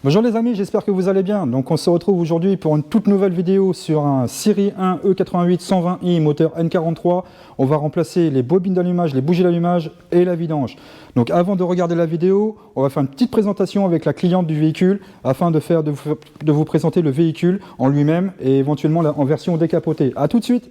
Bonjour les amis, j'espère que vous allez bien. Donc on se retrouve aujourd'hui pour une toute nouvelle vidéo sur un Série 1 E88 120i moteur N43. On va remplacer les bobines d'allumage, les bougies d'allumage et la vidange. Donc avant de regarder la vidéo, on va faire une petite présentation avec la cliente du véhicule afin de vous présenter le véhicule en lui-même et éventuellement en version décapotée. A tout de suite.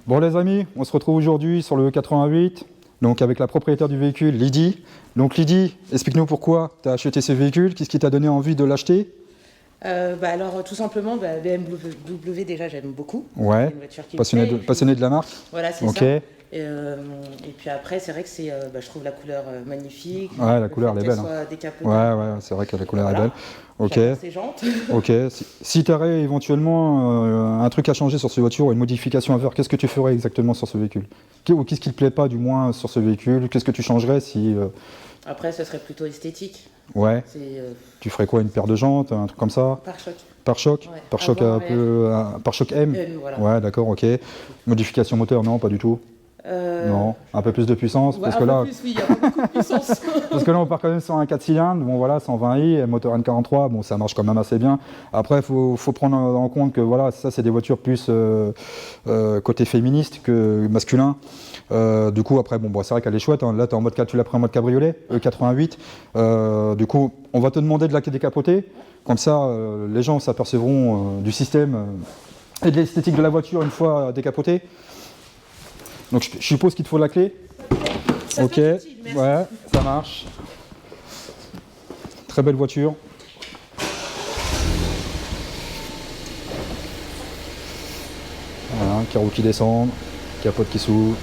Bon les amis, on se retrouve aujourd'hui sur le E88, donc avec la propriétaire du véhicule, Lydie. Donc Lydie, explique-nous pourquoi tu as acheté ce véhicule, qu'est-ce qui t'a donné envie de l'acheter? Alors tout simplement, BMW déjà j'aime beaucoup. Ouais, une voiture qui me plaît, passionné de la marque. Voilà, c'est okay. ça. Et puis après, c'est vrai que c'est, je trouve la couleur magnifique. Ouais, la couleur elle est belle. Ouais, c'est vrai que la couleur est belle. Ok. Ok. Si tu aurais éventuellement un truc à changer sur cette voiture, une modification à faire, qu'est-ce que tu ferais exactement sur ce véhicule? Ou qu'est-ce qui te plaît pas du moins sur ce véhicule? Qu'est-ce que tu changerais si... Après, ce serait plutôt esthétique. Ouais. Tu ferais quoi, une paire de jantes, un truc comme ça? Pare-choc. Pare-choc. Ouais. Pare-choc un peu, pare-choc M. Voilà. Ouais, d'accord, ok. Modification moteur, non, pas du tout. Non, un peu plus de puissance, ouais, parce que là, plus, oui, il y a beaucoup de puissance. parce que là on part quand même sur un 4 cylindres, bon voilà, 120i, moteur N43, bon ça marche quand même assez bien. Après il faut prendre en compte que voilà, ça c'est des voitures plus côté féministe que masculin. Du coup après bon, c'est vrai qu'elle est chouette, hein. Là tu l'as pris en mode cabriolet, E88. Du coup on va te demander de la décapoter, comme ça les gens s'apercevront du système et de l'esthétique de la voiture une fois décapotée. Donc je suppose qu'il te faut la clé. Ça ok, ouais, ça marche. Très belle voiture. Voilà, carreaux qui descendent, capote qui s'ouvre.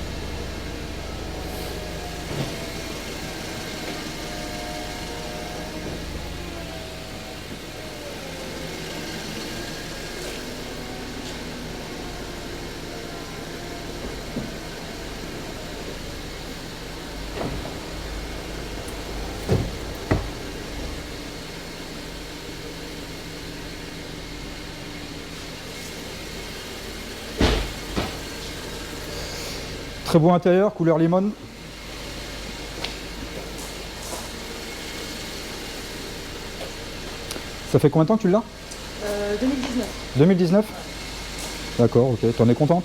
Très beau intérieur, couleur limone. Ça fait combien de temps que tu l'as? 2019. 2019. D'accord, ok. T'en es contente?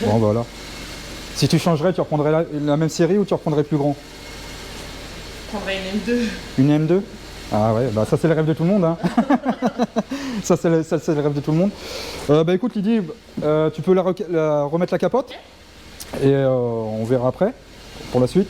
Bon, bah voilà. Si tu changerais, tu reprendrais la même série ou tu reprendrais plus grand? Je prendrais une M2. Une M2? Ah ouais, bah ça c'est le rêve de tout le monde. Hein. ça c'est le rêve de tout le monde. Bah écoute Lydie, tu peux remettre la capote et on verra après pour la suite.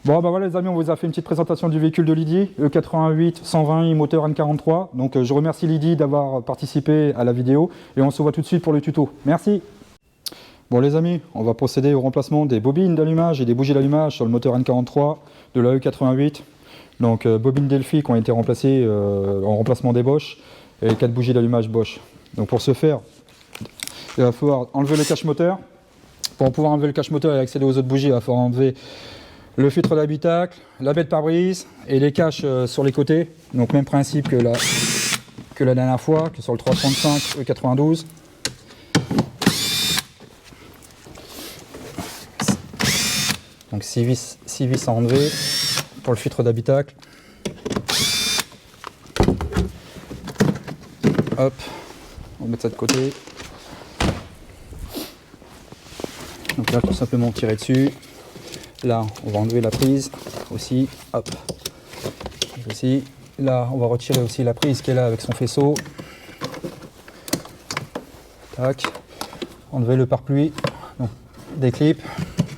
Bon bah voilà les amis, on vous a fait une petite présentation du véhicule de Lydie, E88 120i moteur N43. Donc je remercie Lydie d'avoir participé à la vidéo et on se voit tout de suite pour le tuto. Merci. Bon les amis, on va procéder au remplacement des bobines d'allumage et des bougies d'allumage sur le moteur N43 de la E88. Donc bobines Delphi qui ont été remplacées en remplacement des Bosch et 4 bougies d'allumage Bosch. Donc pour ce faire, il va falloir enlever le cache moteur. Pour pouvoir enlever le cache moteur et accéder aux autres bougies, il va falloir enlever le filtre d'habitacle, la baie de pare-brise et les caches sur les côtés. Donc même principe que la dernière fois, que sur le 335 E92. Donc 6 vis à enlever pour le filtre d'habitacle. Hop, on va mettre ça de côté. Donc là, tout simplement tirer dessus. Là, on va enlever la prise aussi. Hop. Aussi. Là, on va retirer aussi la prise qui est là avec son faisceau. Tac. Enlever le pare-pluie. Donc, déclip.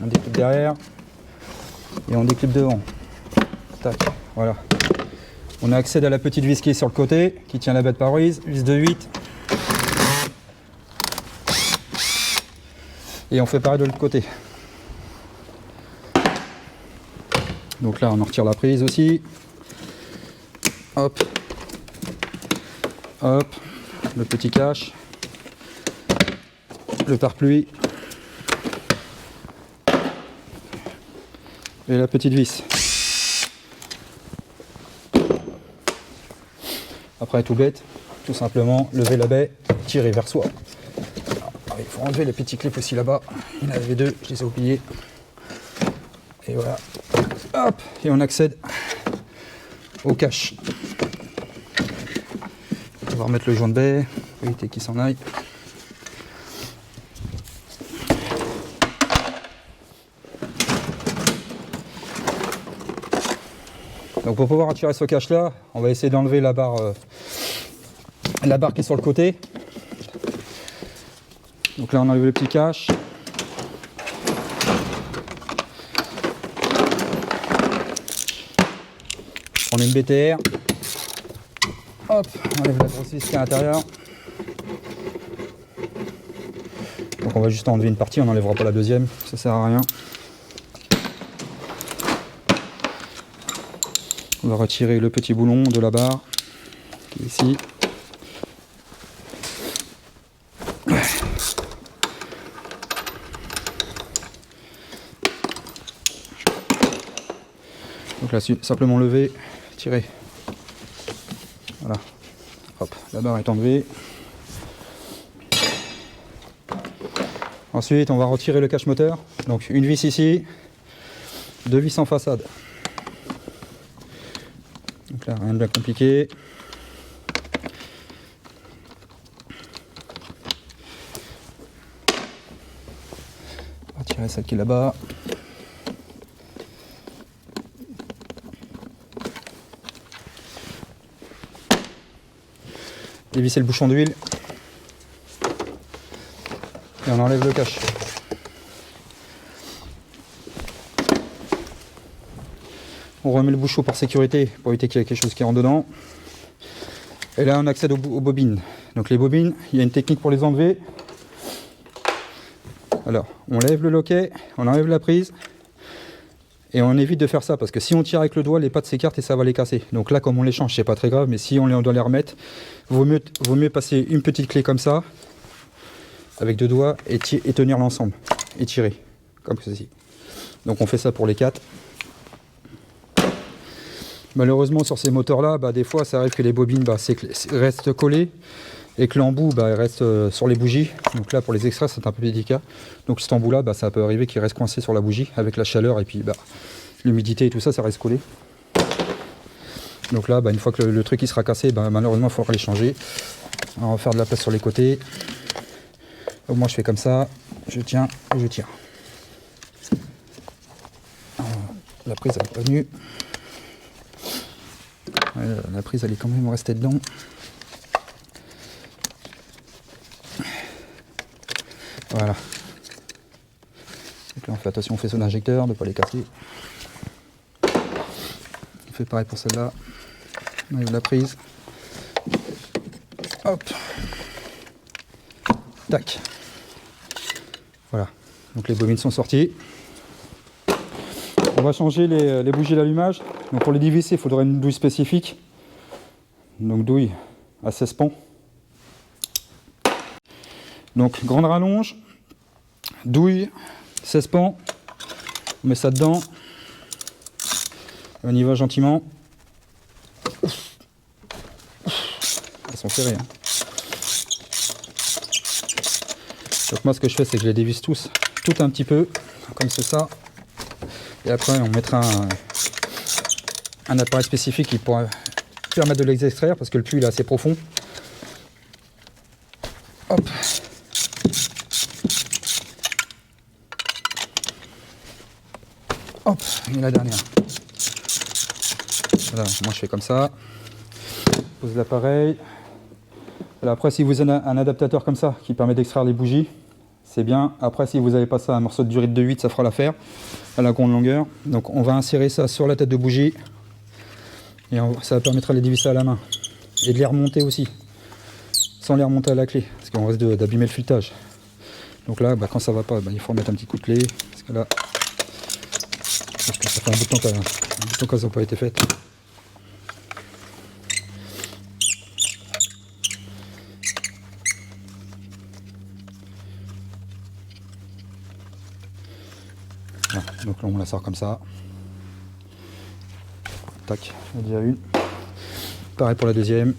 On déclip derrière. Et on déclip devant. Tac. Voilà. On accède à la petite vis qui est sur le côté, qui tient la bête pare-brise. Vis de 8. Et on fait pareil de l'autre côté. Donc là, on en retire la prise aussi. Hop. Hop. Le petit cache. Le pare-pluie. Et la petite vis. Après, tout bête, tout simplement, lever la baie, tirer vers soi. Alors, il faut enlever les petits clips aussi là-bas. Il y en avait 2, je les ai oubliés. Et voilà. Hop. Et on accède au cache. On va remettre le joint de baie, pour éviter qu'il s'en aille. Donc pour pouvoir attirer ce cache là, on va essayer d'enlever la barre qui est sur le côté. Donc là on enlève le petit cache. On met une BTR. Hop, on enlève la grosse vis qui est à l'intérieur. Donc on va juste enlever une partie, on n'enlèvera pas la deuxième, ça sert à rien. On va retirer le petit boulon de la barre qui est ici. Donc là, simplement lever, tirer. Voilà. Hop, la barre est enlevée. Ensuite, on va retirer le cache moteur. Donc une vis ici, 2 vis en façade. Donc là, rien de bien compliqué. On va retirer celle qui est là-bas. Dévisser le bouchon d'huile. Et on enlève le cache. On remet le bouchon par sécurité pour éviter qu'il y ait quelque chose qui rentre dedans. Et là on accède aux bobines. Donc les bobines, il y a une technique pour les enlever. Alors on lève le loquet, on enlève la prise. Et on évite de faire ça parce que si on tire avec le doigt, les pattes s'écartent et ça va les casser. Donc là comme on les change, c'est pas très grave, mais si on doit les remettre, vaut mieux passer une petite clé comme ça, avec 2 doigts, et tenir l'ensemble. Et tirer, comme ceci. Donc on fait ça pour les 4. Malheureusement sur ces moteurs là, des fois ça arrive que les bobines restent collées et que l'embout reste sur les bougies. Donc là pour les extraits c'est un peu délicat. Donc cet embout là, ça peut arriver qu'il reste coincé sur la bougie avec la chaleur et puis l'humidité et tout ça, ça reste collé. Donc là une fois que le truc il sera cassé, malheureusement il faudra les changer. On va faire de la place sur les côtés. Donc moi je fais comme ça, je tiens et je tire. La prise elle est pas venue. La prise elle est quand même restée dedans. Voilà. Donc là on fait attention au faisceau d'injecteur, de ne pas les casser. On fait pareil pour celle-là. On enlève la prise. Hop. Tac. Voilà. Donc les bobines sont sorties. On va changer les bougies d'allumage. Donc pour les dévisser, il faudrait une douille spécifique. Donc douille à 16 pans. Donc grande rallonge, douille, 16 pans. On met ça dedans. On y va gentiment. Elles sont serrées. Donc moi ce que je fais c'est que je les dévisse tout un petit peu, comme c'est ça. Et après on mettra un appareil spécifique qui pourra permettre de les extraire parce que le puits il est assez profond. Hop. Hop, et la dernière. Voilà, moi je fais comme ça. Je pose l'appareil. Après, si vous avez un adaptateur comme ça qui permet d'extraire les bougies, c'est bien. Après, si vous n'avez pas ça, un morceau de durite de 8, ça fera l'affaire à la grande longueur. Donc on va insérer ça sur la tête de bougie et ça permettra de les dévisser à la main et de les remonter aussi, sans les remonter à la clé, parce qu'on risque d'abîmer le filetage. Donc là, quand ça va pas, il faut remettre un petit coup de clé, parce que là, ça fait un bout de temps qu'elles n'ont pas été faites. Voilà, donc là on la sort comme ça. Tac, il y a déjà une. Pareil pour la deuxième.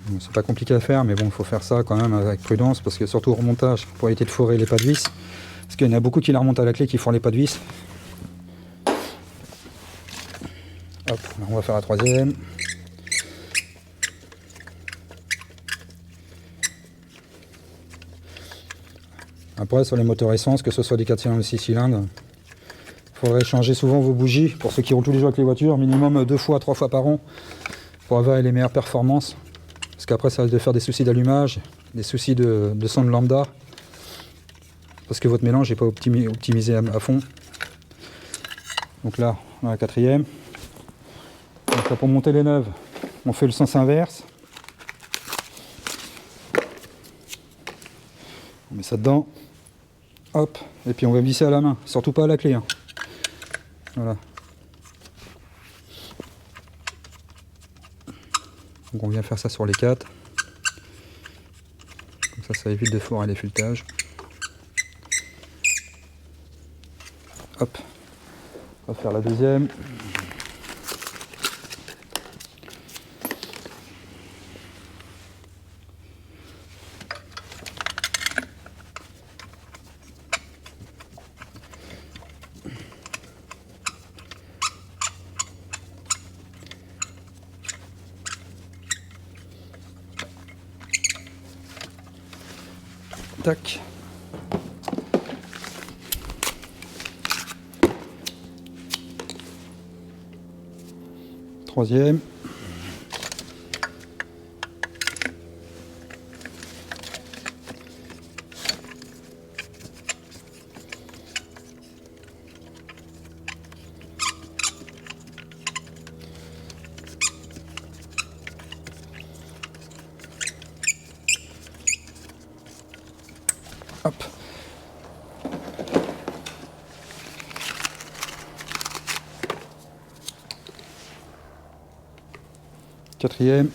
Bon, c'est pas compliqué à faire, mais bon, il faut faire ça quand même avec prudence, parce que surtout au remontage, pour éviter de foirer les pas de vis. Parce qu'il y en a beaucoup qui la remontent à la clé qui font les pas de vis. Hop, on va faire la troisième. Après, sur les moteurs essence, que ce soit des 4 cylindres ou 6 cylindres, il faudrait changer souvent vos bougies, pour ceux qui roulent tous les jours avec les voitures, minimum 2 fois, 3 fois par an, pour avoir les meilleures performances. Parce qu'après, ça risque de faire des soucis d'allumage, des soucis de sonde lambda, parce que votre mélange n'est pas optimisé à fond. Donc là, on a la quatrième. Donc là, pour monter les neuves, on fait le sens inverse. On met ça dedans. Hop, et puis on va visser à la main, surtout pas à la clé. Hein. Voilà. Donc on vient faire ça sur les 4. Comme ça évite de foirer les filettages. Hop, on va faire la deuxième. Tac. Troisième. Hop. Quatrième.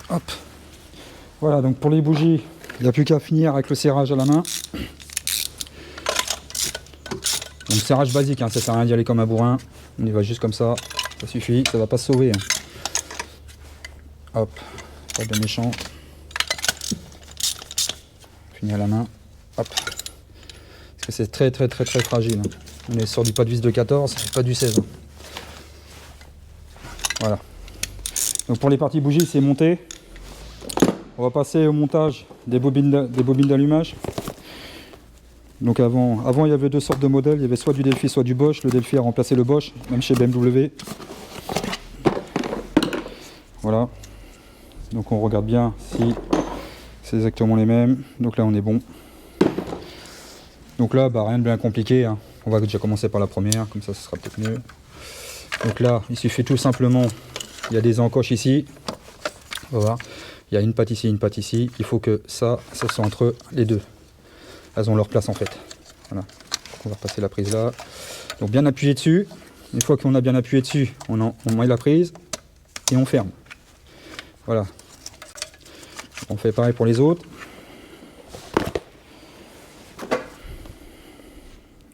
Hop. Voilà, donc pour les bougies, il n'y a plus qu'à finir avec le serrage à la main. Donc serrage basique, hein, ça sert à rien d'y aller comme un bourrin. On y va juste comme ça, ça suffit, ça va pas se sauver. Hein. Hop, pas de méchant. Fini à la main. Hop. Parce que c'est très fragile. Hein. On est sur du pas de vis de 14, pas du 16. Hein. Voilà. Donc pour les parties bougies, c'est monté. On va passer au montage des bobines d'allumage. Donc avant, il y avait deux sortes de modèles. Il y avait soit du Delphi, soit du Bosch. Le Delphi a remplacé le Bosch, même chez BMW. Voilà. Donc on regarde bien si c'est exactement les mêmes. Donc là on est bon. Donc là, rien de bien compliqué. Hein. On va déjà commencer par la première, comme ça ce sera peut-être mieux. Donc là, il suffit tout simplement, il y a des encoches ici. Voilà. Il y a une patte ici, une patte ici. Il faut que ça soit entre les deux. Elles ont leur place en fait. Voilà. On va repasser la prise là. Donc bien appuyer dessus. Une fois qu'on a bien appuyé dessus, on met la prise et on ferme. Voilà. On fait pareil pour les autres.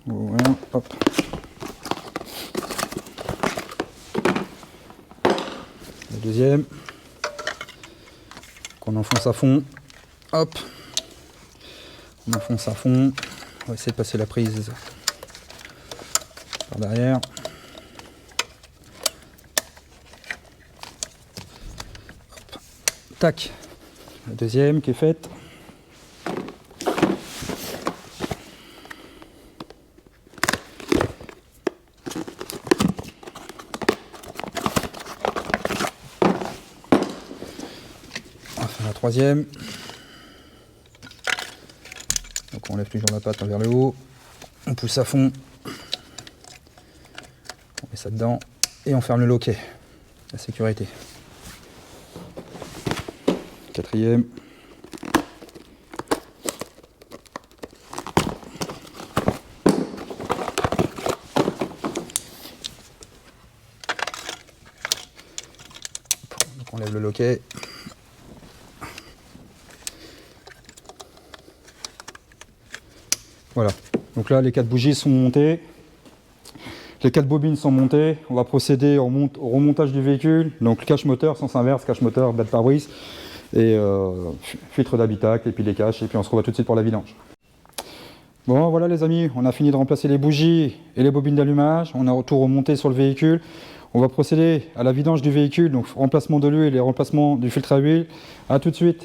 Voilà. Hop. La deuxième. on enfonce à fond. Hop. On enfonce à fond. On va essayer de passer la prise par derrière. Hop. Tac. La deuxième qui est faite. On va faire la troisième. Donc on lève toujours la patte vers le haut. On pousse à fond. On met ça dedans. Et on ferme le loquet. La sécurité. Quatrième. Donc on lève le loquet. Voilà. Donc là les 4 bougies sont montées. Les 4 bobines sont montées. On va procéder au remontage du véhicule. Donc le cache moteur, sens inverse, cache moteur, bas de pare-brise. Et filtre d'habitacle et puis les caches, et puis on se revoit tout de suite pour la vidange. Bon voilà les amis, on a fini de remplacer les bougies et les bobines d'allumage, on a tout remonté sur le véhicule. On va procéder à la vidange du véhicule, donc remplacement de l'huile et remplacement du filtre à huile. A tout de suite.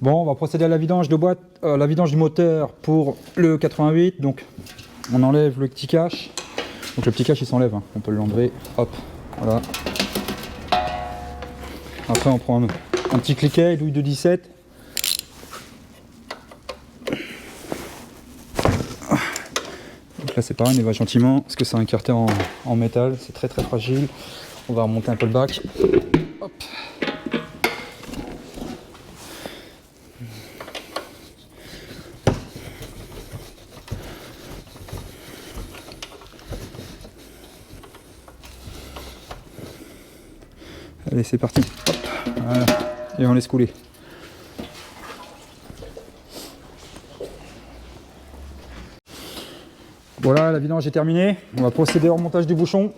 Bon, on va procéder à la vidange de boîte, la vidange du moteur pour le 88. Donc, on enlève le petit cache. Donc le petit cache il s'enlève, hein. On peut l'enlever. Hop, voilà. Après, on prend un petit cliquet, douille de 17. Donc là, c'est pareil, on y va gentiment parce que c'est un carter en métal, c'est très fragile. On va remonter un peu le bac. Hop. Allez, c'est parti. Hop. Voilà. Et on laisse couler. Voilà, la vidange est terminée. On va procéder au remontage du bouchon.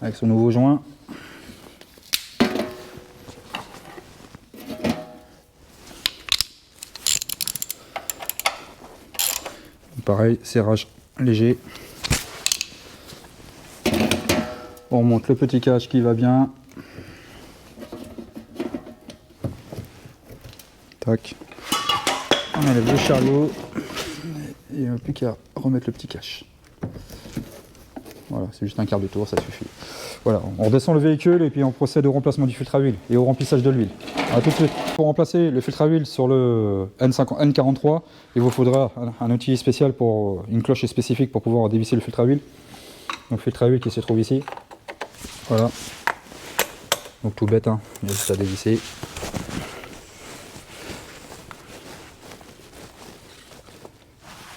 Avec son nouveau joint. Pareil, serrage léger. On remonte le petit cache qui va bien. Tac. On enlève le chariot. Et il n'y a plus qu'à remettre le petit cache. Voilà, c'est juste un quart de tour, ça suffit. Voilà, on redescend le véhicule et puis on procède au remplacement du filtre à huile et au remplissage de l'huile. A tout de suite. Pour remplacer le filtre à huile sur le N43, il vous faudra un outil spécial pour une cloche spécifique pour pouvoir dévisser le filtre à huile. Donc le filtre à huile qui se trouve ici. Voilà. Donc tout bête, hein, il y a juste à dévisser.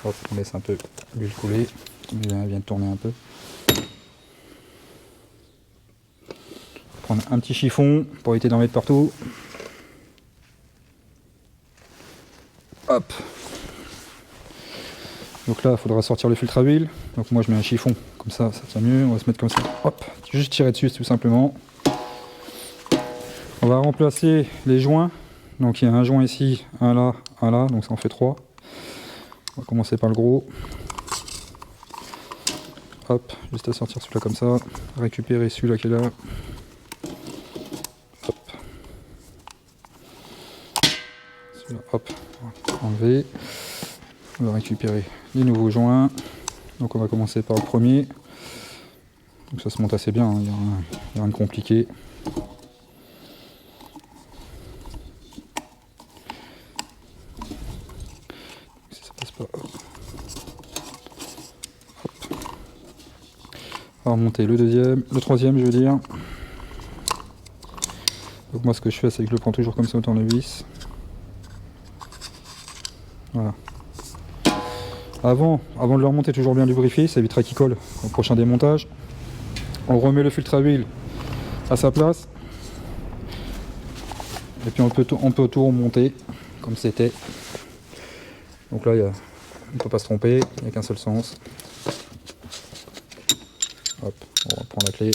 Hop, on laisse un peu l'huile couler. Il vient de tourner un peu. Prendre un petit chiffon pour éviter d'en mettre partout. Hop. Donc là, il faudra sortir le filtre à huile. Donc moi, je mets un chiffon, comme ça tient mieux. On va se mettre comme ça. Hop, juste tirer dessus, tout simplement. On va remplacer les joints. Donc il y a un joint ici, un là, donc ça en fait 3. On va commencer par le gros. Hop, juste à sortir celui-là comme ça. Récupérer celui-là qui est là. Hop. Celui-là, hop, enlever. On va récupérer les nouveaux joints. Donc on va commencer par le premier. Donc ça se monte assez bien, hein. Il n'y a rien de compliqué. Si ça passe pas, hop. On va remonter le troisième je veux dire. Donc moi ce que je fais c'est que je le prends toujours comme ça au tournevis. Voilà. Avant de le remonter toujours bien lubrifier, ça évitera qu'il colle au prochain démontage. On remet le filtre à huile à sa place. Et puis on peut tout remonter comme c'était. Donc là, on ne peut pas se tromper, il n'y a qu'un seul sens. Hop, on reprend la clé.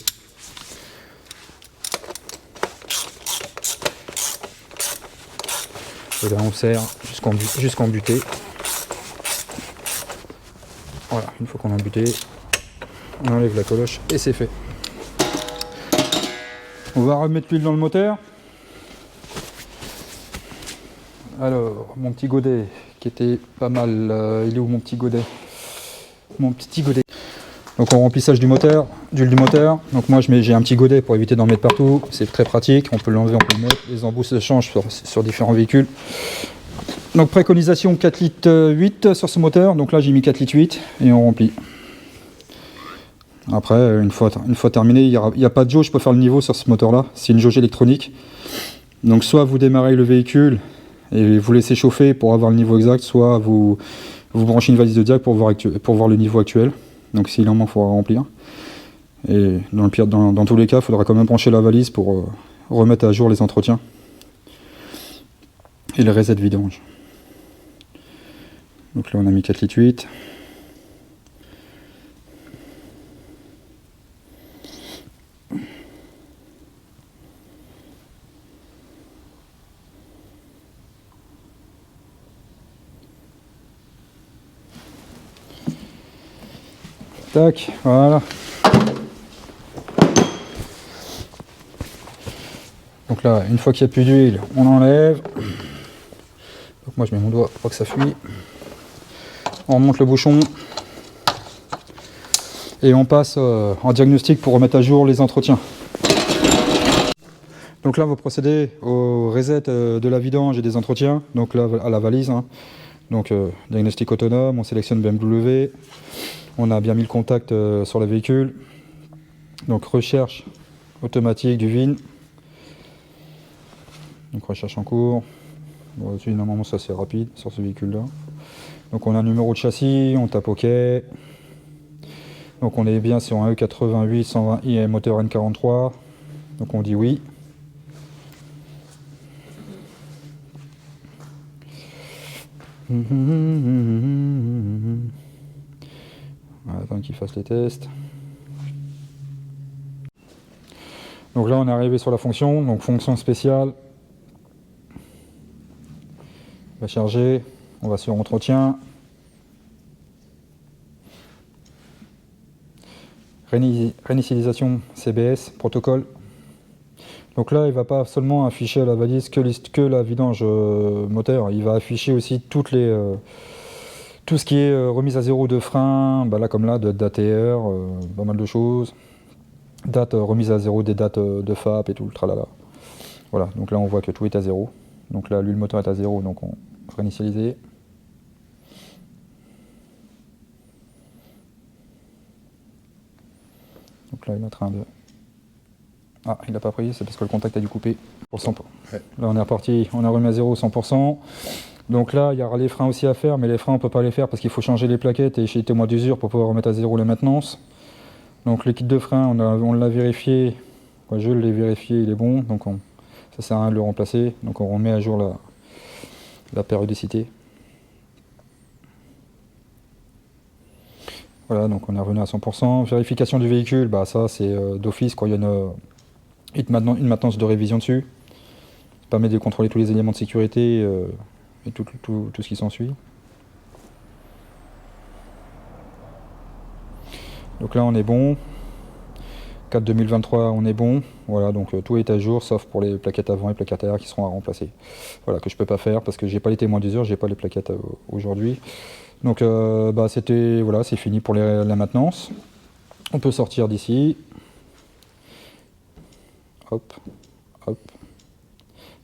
Et là on serre jusqu'en butée. Voilà, une fois qu'on a buté, on enlève la coloche et c'est fait. On va remettre l'huile dans le moteur. Alors, mon petit godet qui était pas mal, il est où mon petit godet? Mon petit godet. Donc en remplissage du moteur, d'huile du moteur. Donc moi j'ai un petit godet pour éviter d'en mettre partout. C'est très pratique, on peut l'enlever, on peut le mettre. Les embouts se changent sur différents véhicules. Donc préconisation 4 litres 8 sur ce moteur. Donc là j'ai mis 4 litres 8 et on remplit. Après, une fois terminé, il n'y a pas de jauge pour faire le niveau sur ce moteur-là. C'est une jauge électronique. Donc soit vous démarrez le véhicule et vous laissez chauffer pour avoir le niveau exact, soit vous branchez une valise de diag pour voir le niveau actuel. Donc s'il en manque, il faudra remplir. Et dans tous les cas, il faudra quand même brancher la valise pour remettre à jour les entretiens. Et le reset vidange. Donc là on a mis 4 litres 8. Tac, voilà. Donc là, une fois qu'il n'y a plus d'huile, on enlève. Donc moi je mets mon doigt pour que ça fuit. On remonte le bouchon. Et on passe en diagnostic pour remettre à jour les entretiens. Donc là on va procéder au reset de la vidange et des entretiens. Donc là à la valise. Hein. Donc diagnostic autonome, on sélectionne BMW. On a bien mis le contact sur le véhicule. Donc recherche automatique du VIN. Donc recherche en cours. Bon, normalement ça c'est rapide sur ce véhicule là. Donc on a un numéro de châssis, on tape OK. Donc on est bien sur un E88 120i et moteur N43. Donc on dit oui. On va attendre qu'il fasse les tests. Donc là on est arrivé sur la fonction, donc fonction spéciale. On va charger, on va sur entretien. Réinitialisation CBS, protocole. Donc là il ne va pas seulement afficher à la valise que la vidange moteur, il va afficher aussi tout ce qui est remise à zéro de frein, là comme là, date et heure, pas mal de choses. Date, remise à zéro des dates de FAP et tout le tralala. Voilà, donc là on voit que tout est à zéro. Donc là lui le moteur est à zéro, donc on va réinitialiser. Donc là il est en train de... Ah, il n'a pas pris, c'est parce que le contact a dû couper pour 100%. Ouais. Là on est reparti, on a remis à zéro 100%. Donc là il y aura les freins aussi à faire, mais les freins on ne peut pas les faire parce qu'il faut changer les plaquettes et chez témoin d'usure pour pouvoir remettre à zéro la maintenance. Donc le kit de frein, on l'a vérifié, je l'ai vérifié, il est bon, donc ça sert à rien de le remplacer. Donc on remet à jour la périodicité. Voilà, donc on est revenu à 100%. Vérification du véhicule, ça c'est d'office quand il y a une maintenance de révision dessus. Ça permet de contrôler tous les éléments de sécurité et tout ce qui s'ensuit. Donc là on est bon. 4 2023 on est bon. Voilà, donc tout est à jour sauf pour les plaquettes avant et plaquettes arrière qui seront à remplacer. Voilà, que je peux pas faire parce que j'ai pas les témoins d'usure, j'ai pas les plaquettes aujourd'hui. Donc c'était voilà, c'est fini pour la maintenance. On peut sortir d'ici. Hop, hop.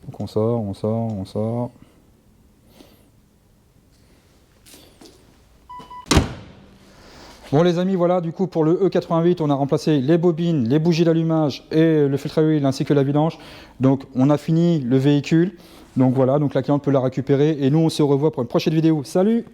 Donc on sort, on sort, on sort. Bon les amis, voilà, du coup pour le E88, on a remplacé les bobines, les bougies d'allumage et le filtre à huile ainsi que la vidange. Donc on a fini le véhicule. Donc voilà, donc la cliente peut la récupérer et nous on se revoit pour une prochaine vidéo. Salut!